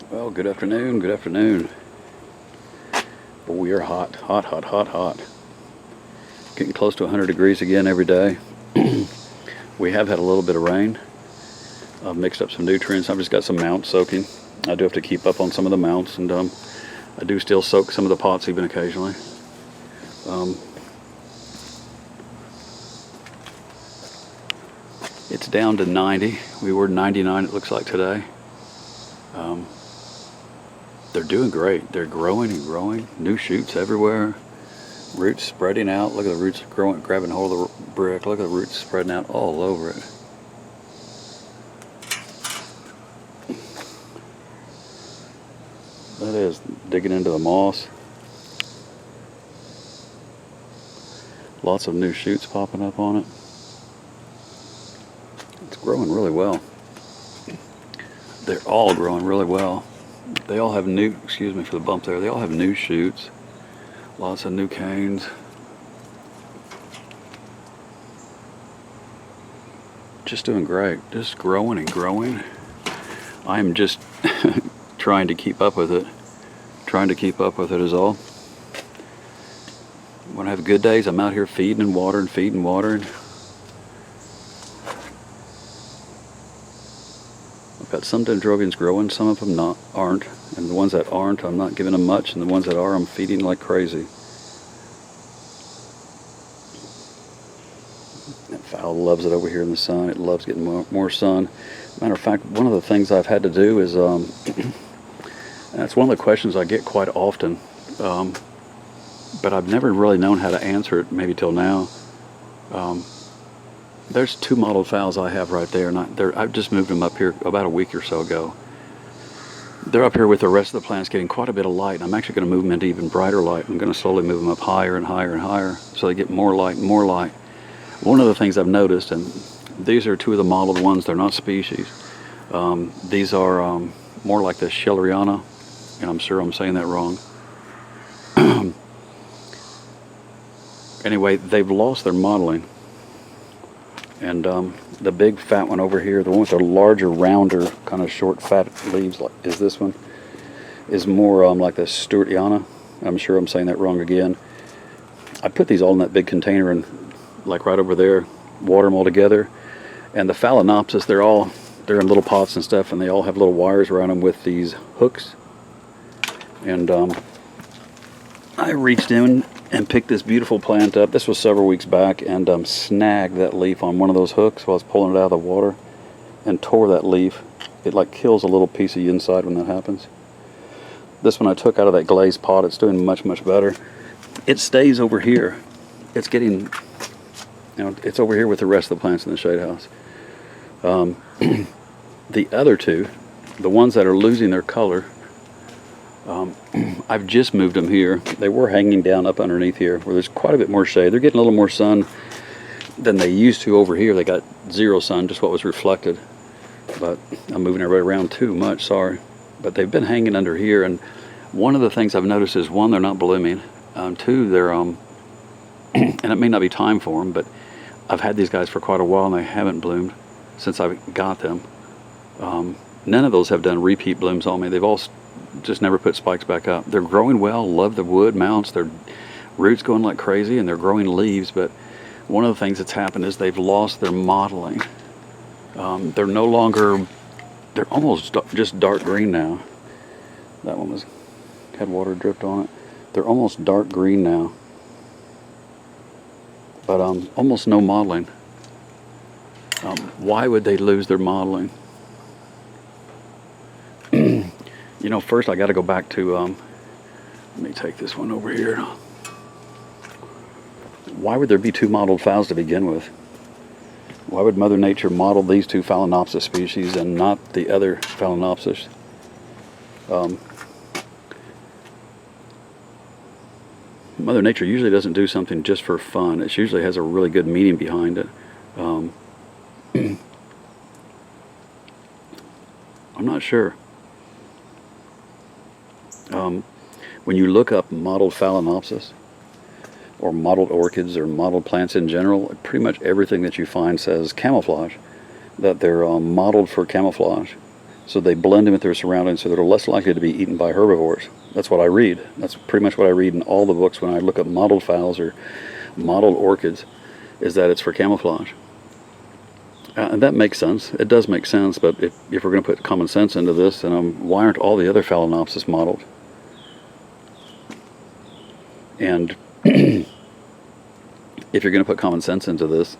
Well, good afternoon, good afternoon. But we are hot, hot, hot, hot, hot. Getting close to 100 degrees again every day. We have had a little bit of rain. I've mixed up some nutrients. I've just got some mounts soaking. I do have to keep up on some of the mounts, and I do still soak some of the pots even occasionally. It's down to 90. We were 99, it looks like, today. They're doing great. They're growing and growing. New shoots everywhere. Roots spreading out. Look at the roots growing, grabbing hold of the brick. Look at the roots spreading out all over it. That is digging into the moss. Lots of new shoots popping up on it. It's growing really well. They're all growing really well. They all have new, excuse me for the bump there, they all have new shoots. Lots of new canes. Just doing great. Just growing and growing. I'm just trying to keep up with it. Trying to keep up with it is all. When I have good days, I'm out here feeding and watering, feeding and watering. I've got some dendrobiums growing, some of them aren't, and the ones that aren't, I'm not giving them much, and the ones that are, I'm feeding like crazy. That phal loves it over here in the sun. It loves getting more sun. Matter of fact, one of the things I've had to do is, that's one of the questions I get quite often, but I've never really known how to answer it, maybe till now. There's two mottled phals I have right there, and I've just moved them up here about a week or so ago. They're up here with the rest of the plants getting quite a bit of light, and I'm actually going to move them into even brighter light. I'm going to slowly move them up higher and higher and higher so they get more light and more light. One of the things I've noticed, and these are two of the mottled ones, they're not species. These are more like the Schelleriana, and I'm sure I'm saying that wrong. Anyway, they've lost their mottling. And the big fat one over here, the one with the larger, rounder, kind of short, fat leaves, like is this one, is more like the Stewartiana. I'm sure I'm saying that wrong again. I put these all in that big container and like right over there, water them all together. And the Phalaenopsis, they're in little pots and stuff, and they all have little wires around them with these hooks. And I reached in and picked this beautiful plant up. This was several weeks back, and snagged that leaf on one of those hooks while I was pulling it out of the water and tore that leaf. It like kills a little piece of the inside when that happens. This one I took out of that glazed pot. It's doing much, much better. It stays over here. It's getting, it's over here with the rest of the plants in the shade house. The other two, the ones that are losing their color, I've just moved them here. They were hanging down up underneath here where there's quite a bit more shade. They're getting a little more sun than they used to over here. They got zero sun, just what was reflected. But I'm moving everybody around too much, sorry. But they've been hanging under here, and one of the things I've noticed is, one, they're not blooming. Two, they're, and it may not be time for them, but I've had these guys for quite a while and they haven't bloomed since I got them. None of those have done repeat blooms on me. They've all just never put spikes back up. They're growing well, love the wood mounts, their roots going like crazy, and they're growing leaves, but one of the things that's happened is they've lost their mottling. They're no longer, they're almost just dark green now. That one had water dripped on it. They're almost dark green now, but almost no mottling. Why would they lose their mottling? First I got to go back to, let me take this one over here. Why would there be two mottled phals to begin with? Why would Mother Nature model these two Phalaenopsis species and not the other Phalaenopsis? Mother Nature usually doesn't do something just for fun. It usually has a really good meaning behind it. I'm not sure. When you look up mottled Phalaenopsis, or mottled orchids, or mottled plants in general, pretty much everything that you find says camouflage, that they're mottled for camouflage. So they blend in with their surroundings, so they're less likely to be eaten by herbivores. That's what I read. That's pretty much what I read in all the books when I look up mottled phals or mottled orchids, is that it's for camouflage. And that makes sense. It does make sense, but if we're going to put common sense into this, then why aren't all the other Phalaenopsis mottled? And if you're going to put common sense into this,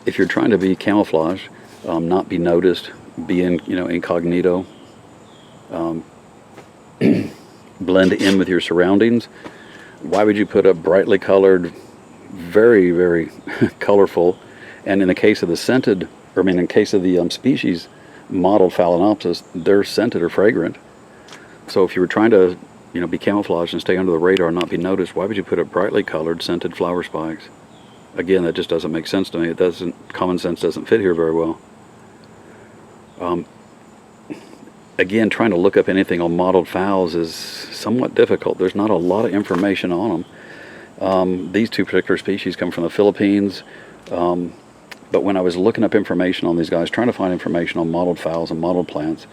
if you're trying to be camouflage, not be noticed, be in, incognito, blend in with your surroundings, why would you put up brightly colored, very, very colorful, and in the case of the scented, in case of the species mottled Phalaenopsis, they're scented or fragrant. So if you were trying to, be camouflaged and stay under the radar and not be noticed, why would you put up brightly colored scented flower spikes? Again, that just doesn't make sense to me. Common sense doesn't fit here very well. Again, trying to look up anything on mottled phals is somewhat difficult. There's not a lot of information on them. These two particular species come from the Philippines. But when I was looking up information on these guys, trying to find information on mottled phals and mottled plants,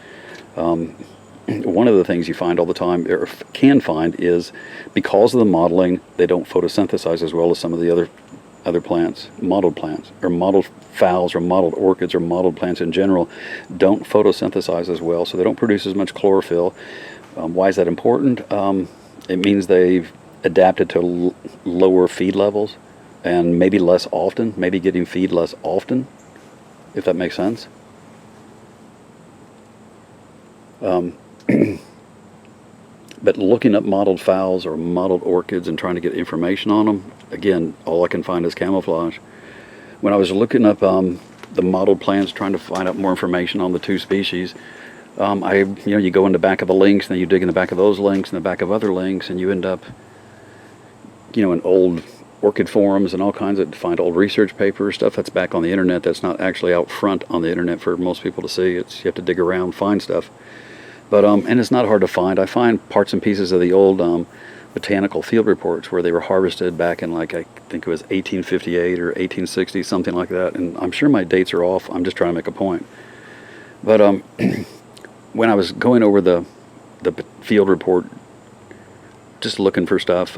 one of the things you find all the time, or can find, is because of the mottling, they don't photosynthesize as well as some of the other plants, mottled plants, or mottled phals, or mottled orchids, or mottled plants in general, don't photosynthesize as well, so they don't produce as much chlorophyll. Why is that important? It means they've adapted to lower feed levels, and maybe less often, maybe getting feed less often, if that makes sense. But looking up mottled phals or mottled orchids and trying to get information on them, again, all I can find is camouflage. When I was looking up the mottled plants, trying to find out more information on the two species, you go in the back of the links, and then you dig in the back of those links, and the back of other links, and you end up, in old orchid forums and all kinds of, find old research papers, stuff that's back on the internet that's not actually out front on the internet for most people to see. You have to dig around, find stuff. But and it's not hard to find. I find parts and pieces of the old botanical field reports where they were harvested back in, like, I think it was 1858 or 1860, something like that. And I'm sure my dates are off. I'm just trying to make a point. But when I was going over the field report, just looking for stuff,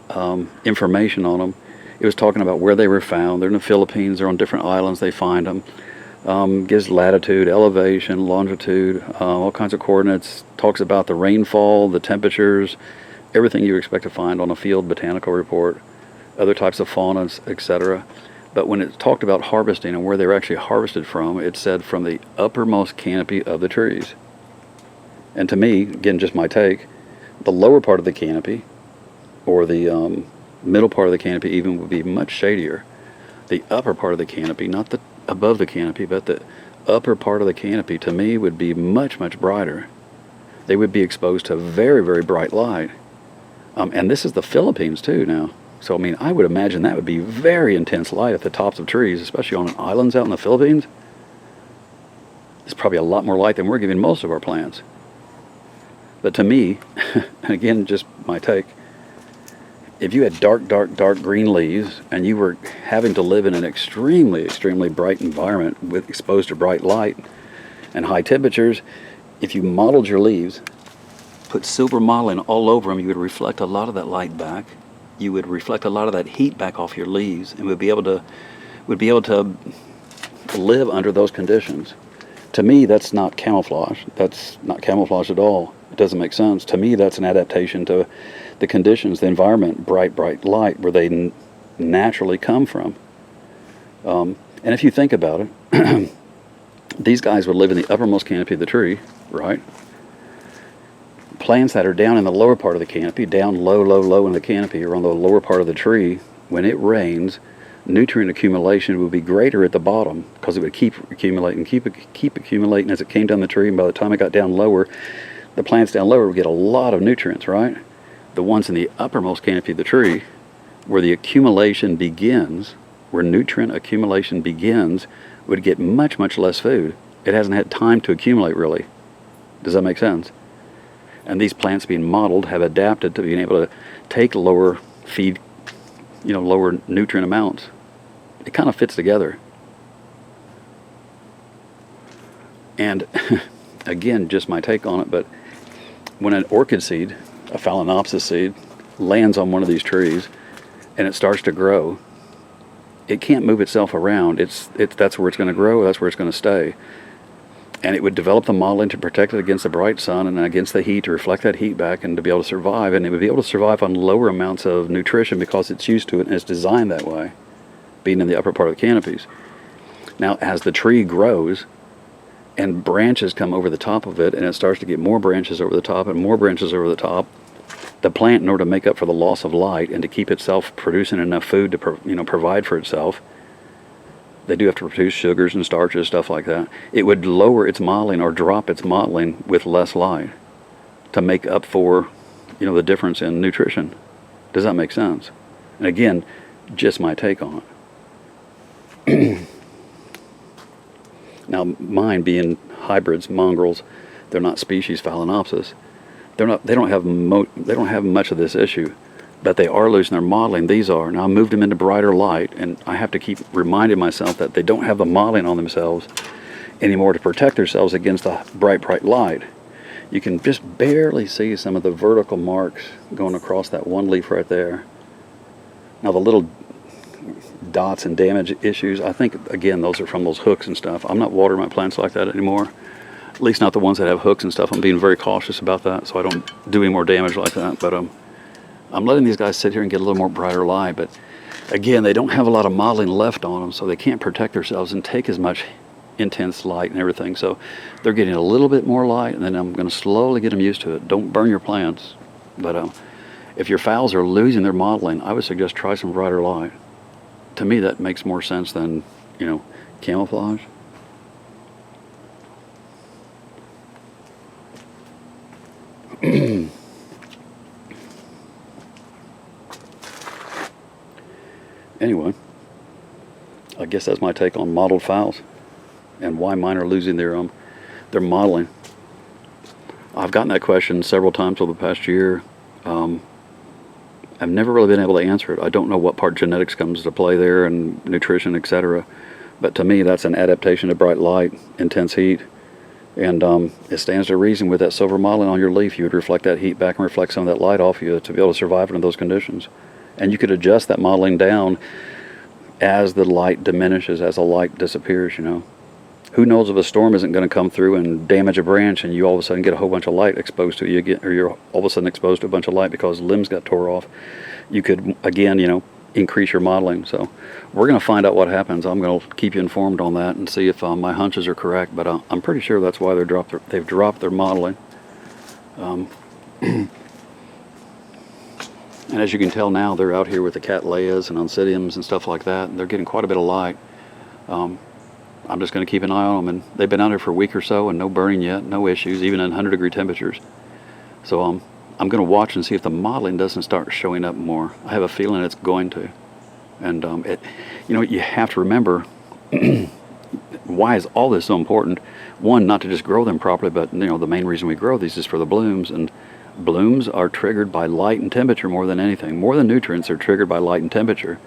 information on them, it was talking about where they were found. They're in the Philippines. They're on different islands. They find them. Gives latitude, elevation, longitude, all kinds of coordinates. Talks about the rainfall, the temperatures, everything you expect to find on a field botanical report, other types of faunas, etc. But when it talked about harvesting and where they were actually harvested from, it said from the uppermost canopy of the trees. And to me, again, just my take, the lower part of the canopy, or the middle part of the canopy even, would be much shadier. The upper part of the canopy, not the above the canopy, but the upper part of the canopy, to me, would be much, much brighter. They would be exposed to very, very bright light. And this is the Philippines too now. So, I would imagine that would be very intense light at the tops of trees, especially on islands out in the Philippines. It's probably a lot more light than we're giving most of our plants. But to me, and again, just my take, if you had dark, dark, dark green leaves and you were having to live in an extremely, extremely bright environment with exposed to bright light and high temperatures, if you mottled your leaves, put silver mottling all over them, you would reflect a lot of that light back. You would reflect a lot of that heat back off your leaves, and would be able to live under those conditions. To me, that's not camouflage. That's not camouflage at all. It doesn't make sense. To me, that's an adaptation to the conditions, the environment, bright, bright light, where they naturally come from. And if you think about it, these guys would live in the uppermost canopy of the tree, right? Plants that are down in the lower part of the canopy, down low, low, low in the canopy, or on the lower part of the tree, when it rains, nutrient accumulation would be greater at the bottom, because it would keep accumulating, keep accumulating as it came down the tree, and by the time it got down lower, the plants down lower would get a lot of nutrients, right? The ones in the uppermost canopy of the tree, where the accumulation begins, where nutrient accumulation begins, would get much, much less food. It hasn't had time to accumulate, really. Does that make sense? And these plants being mottled have adapted to being able to take lower feed, lower nutrient amounts. It kind of fits together. And again, just my take on it, but when an orchid seed, a Phalaenopsis seed, lands on one of these trees and it starts to grow, it can't move itself around. That's where it's going to grow, that's where it's going to stay. And it would develop the mottling to protect it against the bright sun and against the heat, to reflect that heat back and to be able to survive. And it would be able to survive on lower amounts of nutrition because it's used to it and it's designed that way, being in the upper part of the canopies. Now, as the tree grows and branches come over the top of it, and it starts to get more branches over the top and more branches over the top, the plant, in order to make up for the loss of light and to keep itself producing enough food to provide for itself, they do have to produce sugars and starches, stuff like that. It would lower its mottling or drop its mottling with less light to make up for, the difference in nutrition. Does that make sense? And again, just my take on it. Now, mine being hybrids, mongrels, they're not species Phalaenopsis. They don't have much of this issue. But they are losing their mottling. These are. Now I moved them into brighter light, and I have to keep reminding myself that they don't have the mottling on themselves anymore to protect themselves against the bright light. You can just barely see some of the vertical marks going across that one leaf right there. Now the little dots and damage issues, I think, again, those are from those hooks and stuff. I'm not watering my plants like that anymore. At least not the ones that have hooks and stuff. I'm being very cautious about that so I don't do any more damage like that. But I'm letting these guys sit here and get a little more brighter light, but again, they don't have a lot of mottling left on them, so they can't protect themselves and take as much intense light and everything. So they're getting a little bit more light, and then I'm going to slowly get them used to it. Don't burn your plants, but if your phals are losing their mottling, I would suggest try some brighter light. To me, that makes more sense than, camouflage. Anyway, I guess that's my take on mottled phals and why mine are losing their mottling. I've gotten that question several times over the past year. I've never really been able to answer it. I don't know what part genetics comes to play there and nutrition, etc. But to me, that's an adaptation to bright light, intense heat. And it stands to reason with that silver mottling on your leaf, you would reflect that heat back and reflect some of that light off you to be able to survive under those conditions. And you could adjust that mottling down as the light diminishes, as the light disappears, Who knows if a storm isn't going to come through and damage a branch and you all of a sudden get a whole bunch of light exposed to you, or you're all of a sudden exposed to a bunch of light because limbs got tore off. You could, again, increase your mottling. So we're going to find out what happens. I'm going to keep you informed on that and see if my hunches are correct, but I'm pretty sure that's why they've dropped their mottling. And as you can tell now, they're out here with the cattleyas and oncidiums and stuff like that, and they're getting quite a bit of light. I'm just going to keep an eye on them, and they've been out here for a week or so and no burning yet, no issues, even in 100-degree temperatures. So I'm going to watch and see if the mottling doesn't start showing up more. I have a feeling it's going to. And you have to remember, why is all this so important? One, not to just grow them properly, but the main reason we grow these is for the blooms, and blooms are triggered by light and temperature more than anything. More than nutrients, are triggered by light and temperature.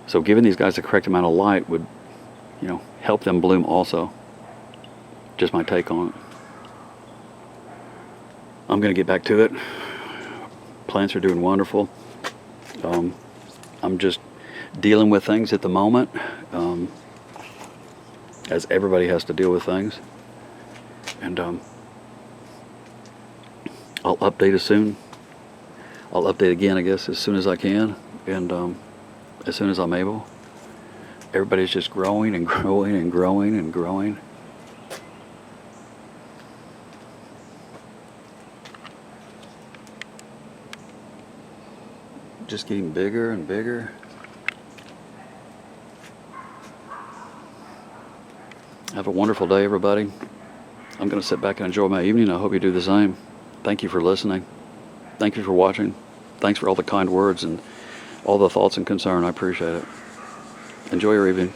So giving these guys the correct amount of light would, help them bloom also. Just my take on it. I'm going to get back to it. Plants are doing wonderful. I'm just dealing with things at the moment, as everybody has to deal with things. And I'll update soon. I'll update again, I guess, as soon as I can, and as soon as I'm able. Everybody's just growing and growing and growing and growing. Just getting bigger and bigger. Have a wonderful day, everybody. I'm going to sit back and enjoy my evening. I hope you do the same. Thank you for listening. Thank you for watching. Thanks for all the kind words and all the thoughts and concern. I appreciate it. Enjoy your evening.